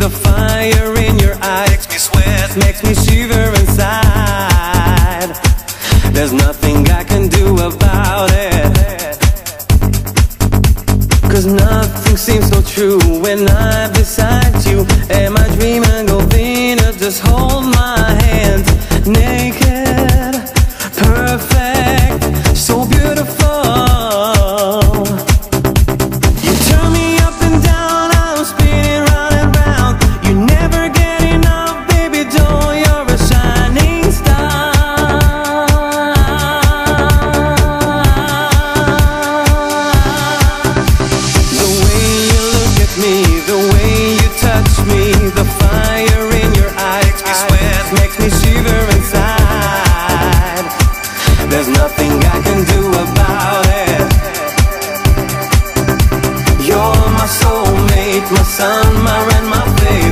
the fire in your eyes makes me sweat, makes me shiver inside. There's nothing I can do about it, 'cause nothing seems so true when I'm beside you. Am I dreaming, Govinda? Just hold my hand. Naked, perfect, so beautiful. You turn me up and down, I'm spinning round and round. You never get enough, baby doll, you're a shining star. The way you look at me, the way you touch me, the fire in your eyes makes me sweat, makes me shiver inside. There's nothing I can do about it. You're my soulmate, my sun, my rain, my faith.